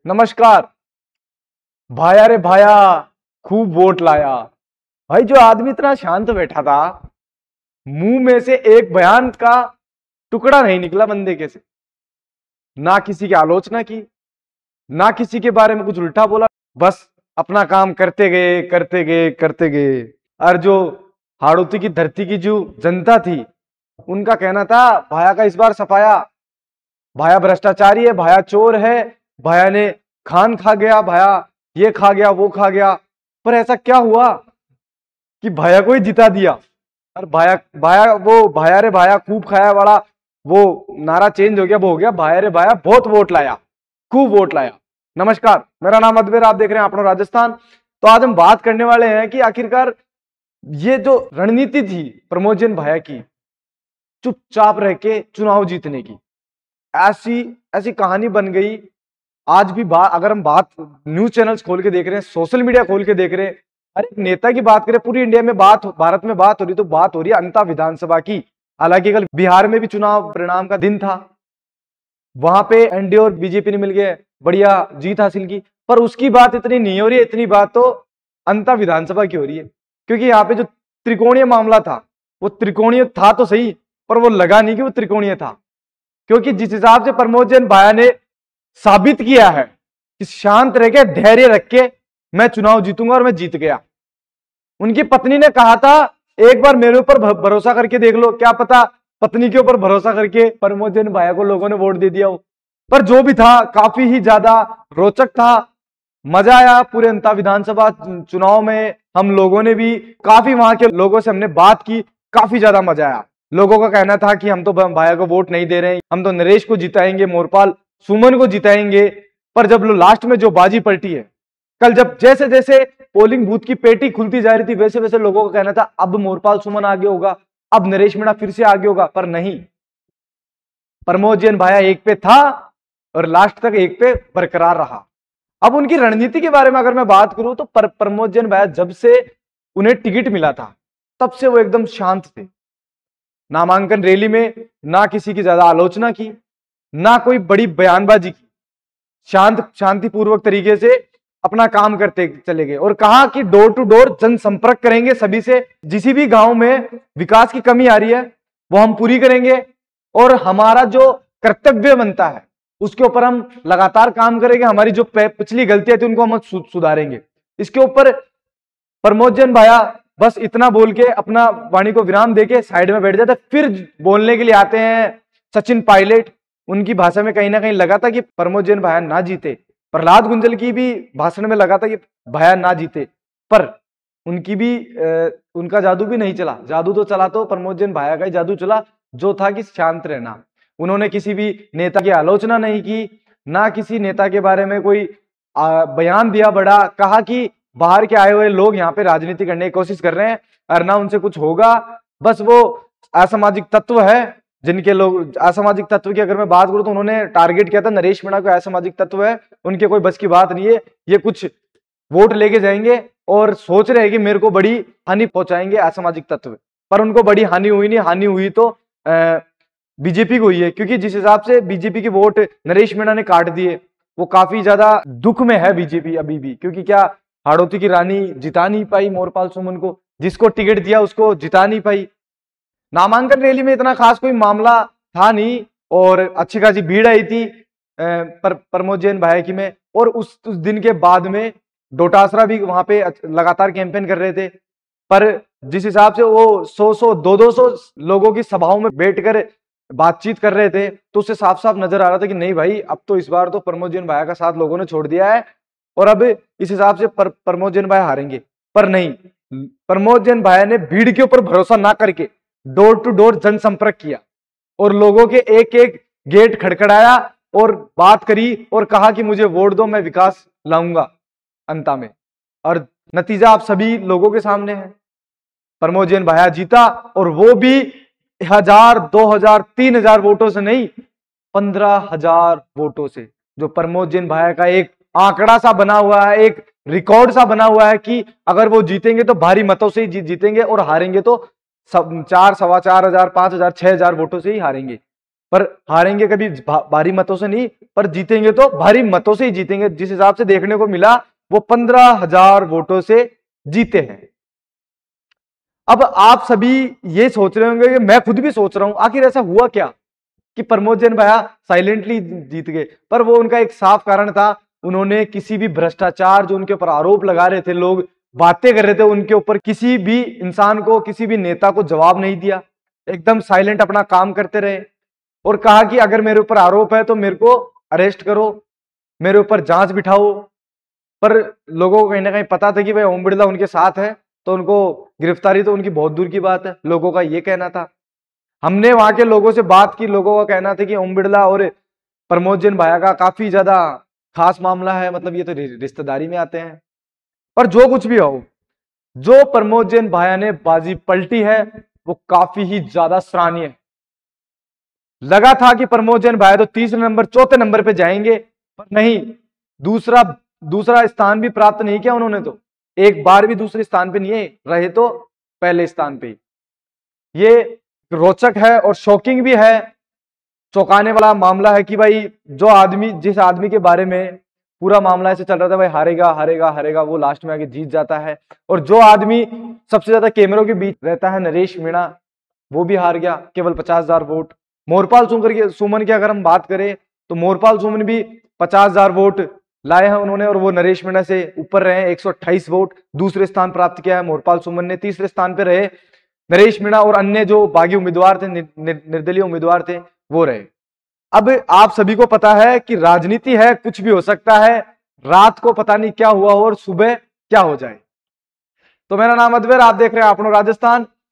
नमस्कार। भाया रे भाया, खूब वोट लाया। भाई जो आदमी इतना शांत बैठा था, मुंह में से एक बयान का टुकड़ा नहीं निकला बंदे के से। ना किसी की आलोचना की, ना किसी के बारे में कुछ उल्टा बोला, बस अपना काम करते गए करते गए करते गए। और जो हाड़ौती की धरती की जो जनता थी, उनका कहना था भाया का इस बार सफाया, भाया भ्रष्टाचारी है, भाया चोर है, भाया ने खान खा गया, भाया ये खा गया वो खा गया। पर ऐसा क्या हुआ कि भाया को ही जिता दिया। और भाया भाया वो भाया रे भाया खूब खाया वाला वो नारा चेंज हो गया, वो हो गया भाया रे भाया बहुत वोट लाया, खूब वोट लाया। नमस्कार, मेरा नाम अदबेर, आप देख रहे हैं अपना राजस्थान। तो आज हम बात करने वाले हैं कि आखिरकार ये जो रणनीति थी प्रमोद जैन भाया की, चुपचाप रह के चुनाव जीतने की, ऐसी ऐसी कहानी बन गई। आज भी अगर हम बात न्यूज चैनल्स खोल के देख रहे हैं, सोशल मीडिया खोल के देख रहे हैं, हर एक नेता की बात करें, पूरी इंडिया में भारत में बात हो रही, तो बात हो रही है अंता विधानसभा की। हालांकि कल बिहार में भी चुनाव परिणाम का दिन था, वहां पे एनडीए और बीजेपी ने मिलकर बढ़िया जीत हासिल की। पर उसकी बात इतनी नहीं हो रही है, इतनी बात तो अंता विधानसभा की हो रही है। क्योंकि यहाँ पे जो त्रिकोणीय मामला था, वो त्रिकोणीय था तो सही, पर वो लगा नहीं कि वो त्रिकोणीय था। क्योंकि जिस हिसाब से प्रमोद जैन भाया ने साबित किया है कि शांत रह के धैर्य रख के मैं चुनाव जीतूंगा, और मैं जीत गया। उनकी पत्नी ने कहा था एक बार मेरे ऊपर भरोसा करके देख लो, क्या पता पत्नी के ऊपर भरोसा करके प्रमोद जैन भाया को लोगों ने वोट दे दिया हो। पर जो भी था, काफी ही ज्यादा रोचक था, मजा आया। पूरे अंता विधानसभा चुनाव में हम लोगों ने भी काफी, वहां के लोगों से हमने बात की, काफी ज्यादा मजा आया। लोगों का कहना था कि हम तो भाया को वोट नहीं दे रहे हैं, हम तो नरेश को जिताएंगे, मोरपाल सुमन को जिताएंगे। पर जब लास्ट में जो बाजी पलटी है, कल जब जैसे जैसे पोलिंग बूथ की पेटी खुलती जा रही थी, वैसे वैसे लोगों का कहना था अब मोरपाल सुमन आगे होगा, अब नरेश मीणा फिर से आगे होगा। पर नहीं, प्रमोद जैन भाया एक पे था और लास्ट तक एक पे बरकरार रहा। अब उनकी रणनीति के बारे में अगर मैं बात करूं, तो प्रमोद जैन भाया जब से उन्हें टिकट मिला था, तब से वो एकदम शांत थे। नामांकन रैली में ना किसी की ज्यादा आलोचना की, ना कोई बड़ी बयानबाजी की, शांतिपूर्वक तरीके से अपना काम करते चले गए। और कहा कि डोर टू डोर जनसंपर्क करेंगे सभी से, जिस भी गांव में विकास की कमी आ रही है वो हम पूरी करेंगे, और हमारा जो कर्तव्य बनता है उसके ऊपर हम लगातार काम करेंगे, हमारी जो पिछली गलतियां थी उनको हम सुधारेंगे। इसके ऊपर प्रमोद जैन भाया बस इतना बोल के अपना वाणी को विराम देके साइड में बैठ जाते। फिर बोलने के लिए आते हैं सचिन पायलट। उनकी भाषा में कहीं ना कहीं लगा था कि प्रमोद जैन भाया ना जीते। प्रहलाद गुंजल की भी भाषण में लगा था कि भाया ना जीते, पर उनकी भी उनका जादू भी नहीं चला। जादू तो चला तो प्रमोद जैन भाया का ही जादू चला, जो था कि शांत रहना। उन्होंने किसी भी नेता की आलोचना नहीं की, ना किसी नेता के बारे में कोई बयान दिया बड़ा। कहा कि बाहर के आए हुए लोग यहाँ पे राजनीति करने की कोशिश कर रहे हैं और ना उनसे कुछ होगा, बस वो असामाजिक तत्व है। जिनके लोग असामाजिक तत्व की अगर मैं बात करूं, तो उन्होंने टारगेट किया था नरेश मीणा को, असामाजिक तत्व है, उनके कोई बस की बात नहीं है, ये कुछ वोट लेके जाएंगे और सोच रहे हैं कि मेरे को बड़ी हानि पहुंचाएंगे असामाजिक तत्व। पर उनको बड़ी हानि हुई नहीं, हानि हुई तो बीजेपी को हुई है। क्योंकि जिस हिसाब से बीजेपी के वोट नरेश मीणा ने काट दिए, वो काफी ज्यादा दुख में है बीजेपी अभी भी। क्योंकि क्या हाड़ौती की रानी जिता नहीं पाई मोरपाल सुमन को, जिसको टिकट दिया उसको जिता नहीं पाई। नामांकन रैली में इतना खास कोई मामला था नहीं, और अच्छी खासी भीड़ आई थी प्रमोद जैन भाया की में। और उस दिन के बाद में डोटासरा भी वहां पे लगातार कैंपेन कर रहे थे। पर जिस हिसाब से वो 100 200 लोगों की सभाओं में बैठकर बातचीत कर रहे थे, तो उससे साफ साफ नजर आ रहा था कि नहीं भाई, अब तो इस बार तो प्रमोद जैन भाया का साथ लोगों ने छोड़ दिया है, और अब इस हिसाब से प्रमोद जैन भाया हारेंगे। पर नहीं, प्रमोद जैन भाया ने भीड़ के ऊपर भरोसा ना करके डोर टू डोर जनसंपर्क किया, और लोगों के एक एक गेट खड़खड़ाया और बात करी, और कहा कि मुझे वोट दो, मैं विकास लाऊंगा अंता में। और नतीजा आप सभी लोगों के सामने है। प्रमोद जैन भाया जीता, और वो भी 1000 2000 3000 वोटों से नहीं, 15,000 वोटों से। जो प्रमोद जैन भाया का एक आंकड़ा सा बना हुआ है, एक रिकॉर्ड सा बना हुआ है कि अगर वो जीतेंगे तो भारी मतों से ही जीतेंगे, और हारेंगे तो 4 4,500 5000 6000 वोटों से ही हारेंगे। पर हारेंगे कभी भारी मतों से नहीं, पर जीतेंगे तो भारी मतों से ही जीतेंगे। जिस हिसाब से देखने को मिला वो 15,000 वोटों से जीते हैं। अब आप सभी ये सोच रहे होंगे कि मैं खुद भी सोच रहा हूं आखिर ऐसा हुआ क्या कि प्रमोद जैन भैया साइलेंटली जीत गए। पर वो उनका एक साफ कारण था, उन्होंने किसी भी भ्रष्टाचार जो उनके ऊपर आरोप लगा रहे थे, लोग बातें कर रहे थे उनके ऊपर, किसी भी इंसान को, किसी भी नेता को जवाब नहीं दिया, एकदम साइलेंट अपना काम करते रहे और कहा कि अगर मेरे ऊपर आरोप है तो मेरे को अरेस्ट करो, मेरे ऊपर जांच बिठाओ। पर लोगों को कहीं ना कहीं पता था कि भाई ओम बिड़ला उनके साथ है, तो उनको गिरफ्तारी तो उनकी बहुत दूर की बात है, लोगों का ये कहना था। हमने वहां के लोगों से बात की, लोगों का कहना था कि ओम बिड़ला और प्रमोद जैन भाया का काफी ज्यादा खास मामला है, मतलब ये तो रिश्तेदारी में आते हैं। पर जो कुछ भी हो, जो प्रमोद जैन भाया ने बाजी पलटी है वो काफी ही ज्यादा सराहनीय है। लगा था कि प्रमोद जैन भाया तो तीसरे नंबर, चौथे नंबर पे जाएंगे, पर नहीं, दूसरा स्थान भी प्राप्त नहीं किया उन्होंने, तो एक बार भी दूसरे स्थान पे नहीं रहे, तो पहले स्थान पे। ये रोचक है और शॉकिंग भी है, चौंकाने वाला मामला है कि भाई जिस आदमी के बारे में पूरा मामला ऐसे चल रहा था, भाई हारेगा हारेगा हारेगा, वो लास्ट में आके जीत जाता है। और जो आदमी सबसे ज्यादा कैमरों के बीच रहता है, नरेश मीणा, वो भी हार गया, केवल 50,000 वोट। मोरपाल सुमन की अगर हम बात करें तो मोरपाल सुमन भी 50,000 वोट लाए हैं उन्होंने, और वो नरेश मीणा से ऊपर रहे, 128 वोट, दूसरे स्थान प्राप्त किया है मोरपाल सुमन ने। तीसरे स्थान पर रहे नरेश मीणा और अन्य जो बागी उम्मीदवार थे, निर्दलीय उम्मीदवार थे, वो रहे। अब आप सभी को पता है कि राजनीति है, कुछ भी हो सकता है, रात को पता नहीं क्या हुआ हो और सुबह क्या हो जाए। तो मेरा नाम अद्वैर, आप देख रहे हैं आपनो राजस्थान।